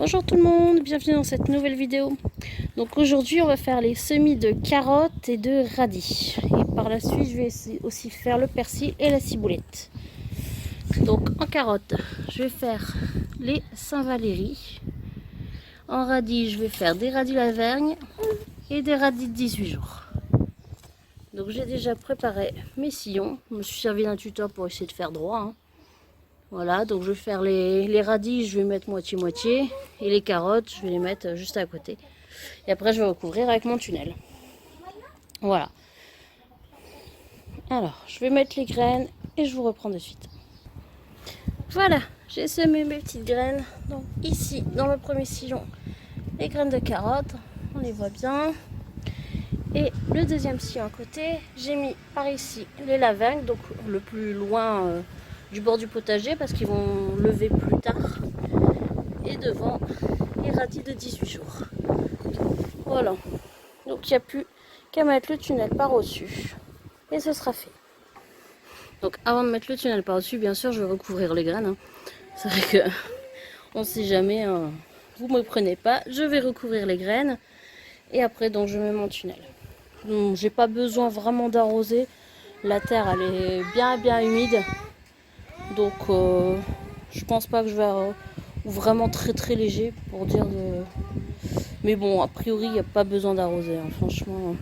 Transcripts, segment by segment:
Bonjour tout le monde, bienvenue dans cette nouvelle vidéo. Donc aujourd'hui on va faire les semis de carottes et de radis. Et par la suite je vais aussi faire le persil et la ciboulette. Donc en carottes je vais faire les Saint-Valéry. En radis je vais faire des radis Lavergne et des radis de 18 jours. Donc j'ai déjà préparé mes sillons. Je me suis servi d'un tuto pour essayer de faire droit. Voilà, donc je vais faire les radis, je vais mettre moitié-moitié. Et les carottes, je vais les mettre juste à côté. Et après, je vais recouvrir avec mon tunnel. Voilà. Alors, je vais mettre les graines et je vous reprends de suite. Voilà, j'ai semé mes petites graines. Donc ici, dans le premier sillon, les graines de carottes. On les voit bien. Et le deuxième sillon à côté, j'ai mis par ici les lavagnes, donc le plus loin du bord du potager parce qu'ils vont lever plus tard. Et devant, les radis de 18 jours. Voilà. Donc il n'y a plus qu'à mettre le tunnel par au-dessus. Et ce sera fait. Donc avant de mettre le tunnel par au-dessus, bien sûr, je vais recouvrir les graines. C'est vrai que on ne sait jamais. Vous ne me prenez pas. Je vais recouvrir les graines. Et après, donc, je mets mon tunnel. J'ai pas besoin vraiment d'arroser. La terre, elle est bien humide. Donc, je pense pas que je vais... ou vraiment très léger pour dire de... Mais bon, a priori, il n'y a pas besoin d'arroser. Franchement.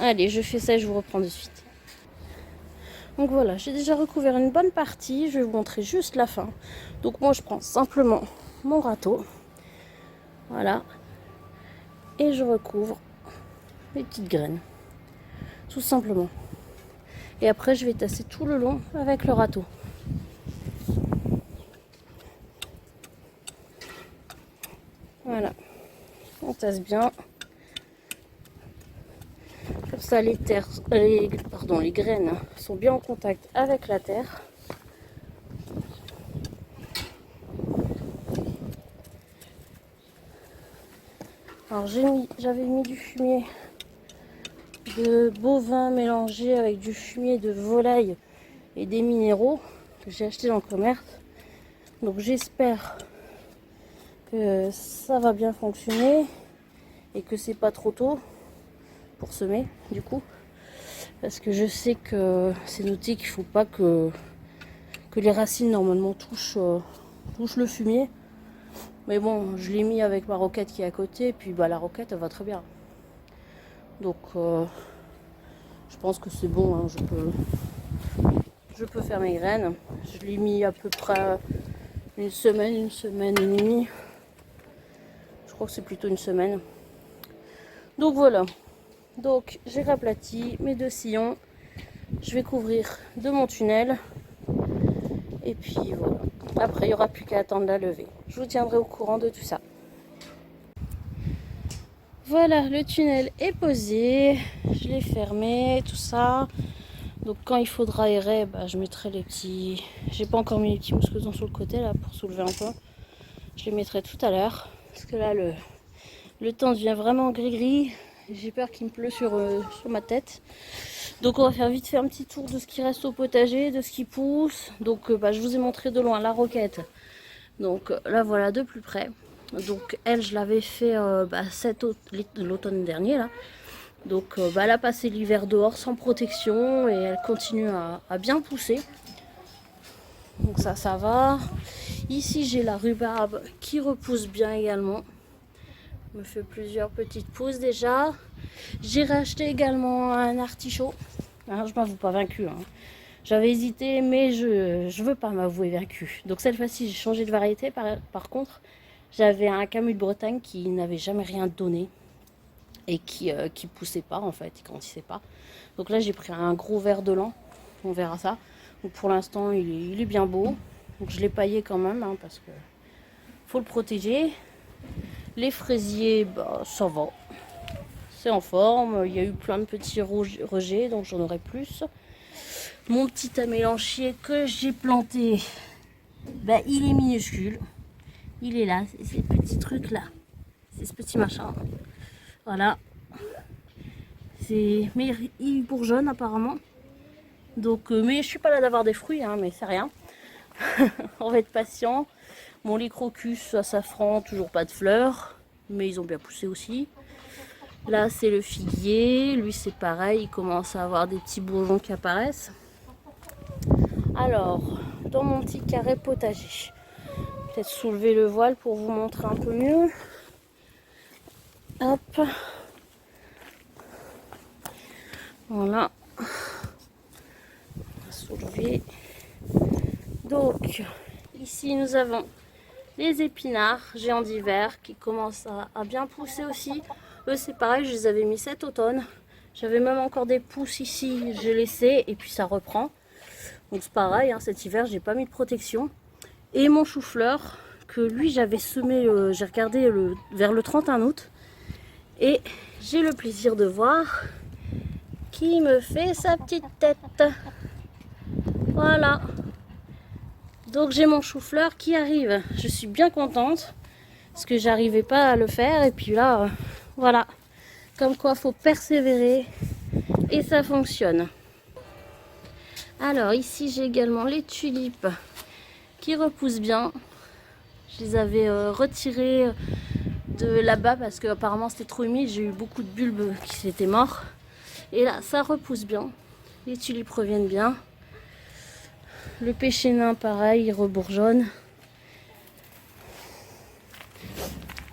Allez, je fais ça et je vous reprends de suite. Donc voilà, j'ai déjà recouvert une bonne partie. Je vais vous montrer juste la fin. Donc moi, je prends simplement mon râteau. Voilà. Et je recouvre les petites graines. Tout simplement. Et après, je vais tasser tout le long avec le râteau. Voilà. On tasse bien. Comme ça, les graines sont bien en contact avec la terre. Alors, j'avais mis du fumier de bovin mélangé avec du fumier de volaille et des minéraux que j'ai acheté dans le commerce. Donc j'espère que ça va bien fonctionner et que c'est pas trop tôt pour semer du coup, parce que je sais que c'est noté qu'il faut pas que les racines normalement touchent le fumier. Mais bon, je l'ai mis avec ma roquette qui est à côté, et puis bah, la roquette elle va très bien. Donc je pense que c'est bon, hein, je peux faire mes graines. Je l'ai mis à peu près une semaine et demie. Je crois que c'est plutôt une semaine. Donc voilà. Donc j'ai raplati mes deux sillons. Je vais couvrir de mon tunnel. Et puis voilà. Après, il n'y aura plus qu'à attendre la levée. Je vous tiendrai au courant de tout ça. Voilà, le tunnel est posé. Je l'ai fermé, tout ça. Donc quand il faudra aérer, bah, je mettrai les petits... J'ai pas encore mis les petits mousquetons sur le côté là pour soulever un peu. Je les mettrai tout à l'heure. Parce que là, le temps devient vraiment gris-gris. J'ai peur qu'il me pleut sur ma tête. Donc on va faire vite fait un petit tour de ce qui reste au potager, de ce qui pousse. Donc bah, je vous ai montré de loin la roquette. Donc là voilà de plus près. Donc elle je l'avais fait l'automne dernier là. Donc bah, elle a passé l'hiver dehors sans protection et elle continue à bien pousser. Donc ça va. Ici j'ai la rhubarbe qui repousse bien également. Me fait plusieurs petites pousses déjà. J'ai racheté également un artichaut. Alors, je m'avoue pas vaincue. J'avais hésité, mais je veux pas m'avouer vaincue. Donc cette fois-ci, j'ai changé de variété. Par contre, j'avais un Camus de Bretagne qui n'avait jamais rien donné et qui poussait pas en fait, il grandissait pas. Donc là, j'ai pris un gros ver de lin. On verra ça. Donc pour l'instant, il est bien beau. Donc je l'ai paillé quand même parce que faut le protéger. Les fraisiers, bah, ça va. C'est en forme. Il y a eu plein de petits rejets, donc j'en aurai plus. Mon petit amélanchier que j'ai planté, bah, il est minuscule. Il est là, c'est ces petits trucs là. C'est ce petit machin. Voilà. Mais il bourgeonne apparemment. Donc, mais je suis pas là d'avoir des fruits, mais c'est rien. On va être patient. Bon, les crocus à safran, toujours pas de fleurs, mais ils ont bien poussé aussi. Là, c'est le figuier. Lui, c'est pareil, il commence à avoir des petits bourgeons qui apparaissent. Alors, dans mon petit carré potager, peut-être soulever le voile pour vous montrer un peu mieux. Hop. Voilà. On va soulever. Donc, ici, nous avons les épinards géants d'hiver qui commencent à bien pousser aussi. Eux, c'est pareil, je les avais mis cet automne. J'avais même encore des pousses ici, j'ai laissé et puis ça reprend. Donc c'est pareil, hein, cet hiver, j'ai pas mis de protection. Et mon chou-fleur, que lui, j'avais semé, j'ai regardé vers le 31 août. Et j'ai le plaisir de voir qui me fait sa petite tête. Voilà. Donc j'ai mon chou-fleur qui arrive. Je suis bien contente parce que j'arrivais pas à le faire. Et puis là, voilà. Comme quoi, faut persévérer et ça fonctionne. Alors ici, j'ai également les tulipes qui repoussent bien. Je les avais retirées de là-bas parce que apparemment c'était trop humide. J'ai eu beaucoup de bulbes qui s'étaient morts. Et là, ça repousse bien. Les tulipes reviennent bien. Le pêcher nain, pareil, il rebourgeonne.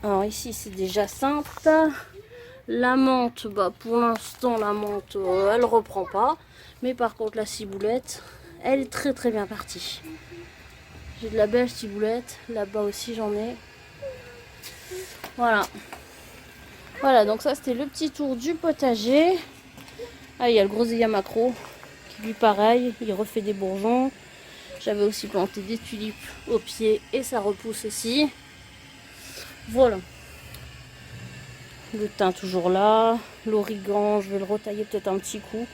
Alors ici, c'est déjà simple. La menthe, bah, pour l'instant, la menthe, elle reprend pas. Mais par contre, la ciboulette, elle est très très bien partie. J'ai de la belle ciboulette. Là-bas aussi, j'en ai. Voilà. Voilà, donc ça, c'était le petit tour du potager. Ah, il y a le groseillat macro qui, lui, pareil, il refait des bourgeons. J'avais aussi planté des tulipes au pied et ça repousse aussi. Voilà. Le thym toujours là. L'origan, je vais le retailler peut-être un petit coup.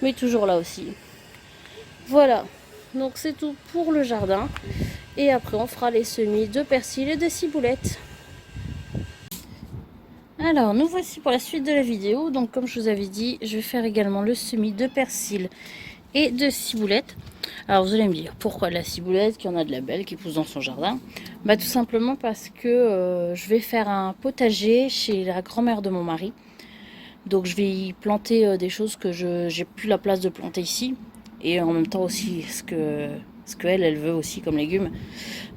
Mais toujours là aussi. Voilà. Donc c'est tout pour le jardin. Et après on fera les semis de persil et de ciboulette. Alors nous voici pour la suite de la vidéo. Donc comme je vous avais dit, je vais faire également le semis de persil et de ciboulette. Alors vous allez me dire pourquoi de la ciboulette, qu'il y en a de la belle qui pousse dans son jardin. Bah tout simplement parce que je vais faire un potager chez la grand-mère de mon mari. Donc je vais y planter des choses que j'ai plus la place de planter ici. Et en même temps aussi ce que elle veut aussi comme légumes.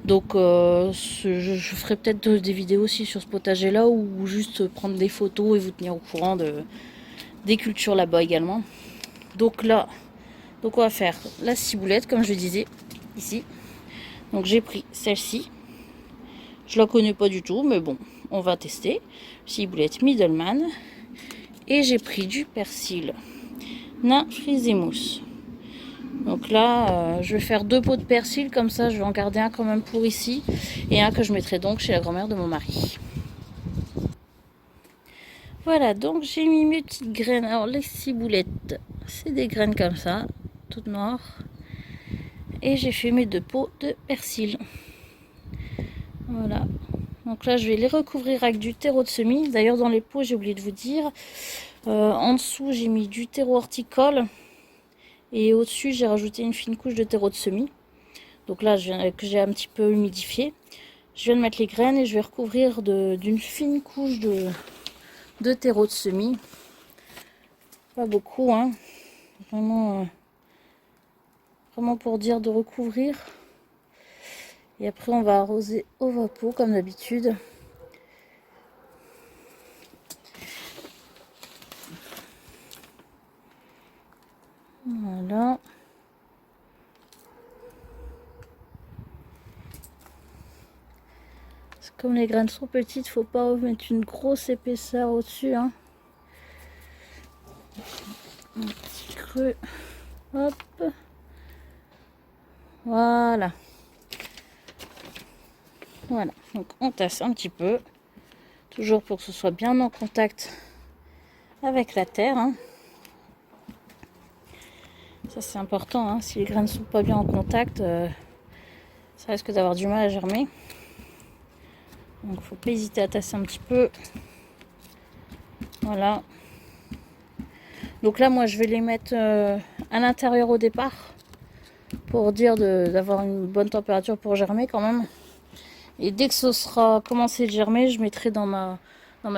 Donc je ferai peut-être des vidéos aussi sur ce potager là ou juste prendre des photos et vous tenir au courant des cultures là-bas également. Donc là, donc on va faire la ciboulette comme je disais ici. Donc j'ai pris celle-ci. Je la connais pas du tout mais bon, on va tester. Ciboulette Middleman. Et j'ai pris du persil nain frisé mousse. Donc là, je vais faire 2 pots de persil, comme ça je vais en garder un quand même pour ici. Et un que je mettrai donc chez la grand-mère de mon mari. Voilà, donc j'ai mis mes petites graines. Alors les ciboulettes, c'est des graines comme ça, toutes noires. Et j'ai fait mes 2 pots de persil. Voilà. Donc là, je vais les recouvrir avec du terreau de semis. D'ailleurs, dans les pots, j'ai oublié de vous dire. En dessous, j'ai mis du terreau horticole. Et au-dessus, j'ai rajouté une fine couche de terreau de semis. Donc là, que j'ai un petit peu humidifié. Je viens de mettre les graines et je vais recouvrir d'une fine couche de terreau de semis. Pas beaucoup, hein. Vraiment, vraiment pour dire de recouvrir. Et après, on va arroser au vapeau, comme d'habitude. Voilà. Comme les graines sont petites, faut pas mettre une grosse épaisseur au-dessus, hein. Un petit creux. Hop. Voilà. Voilà. Donc on tasse un petit peu. Toujours pour que ce soit bien en contact avec la terre, hein. Ça c'est important, hein. Si les graines ne sont pas bien en contact, ça risque d'avoir du mal à germer. Donc il ne faut pas hésiter à tasser un petit peu. Voilà. Donc là moi je vais les mettre à l'intérieur au départ. Pour dire d'avoir une bonne température pour germer quand même. Et dès que ce sera commencé de germer, je mettrai dans ma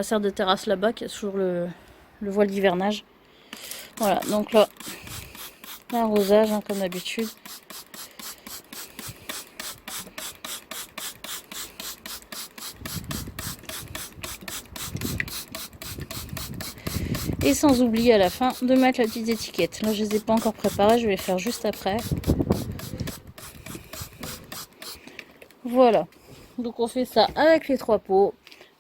serre de terrasse là-bas, qui a toujours le voile d'hivernage. Voilà, donc là, l'arrosage, hein, comme d'habitude. Et sans oublier à la fin de mettre la petite étiquette. Là, je les ai pas encore préparées, je vais les faire juste après. Voilà. Donc on fait ça avec les 3 pots.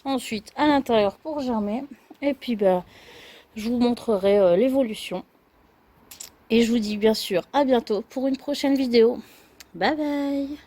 Ensuite, à l'intérieur pour germer. Et puis, bah, je vous montrerai l'évolution. Et je vous dis bien sûr à bientôt pour une prochaine vidéo. Bye bye!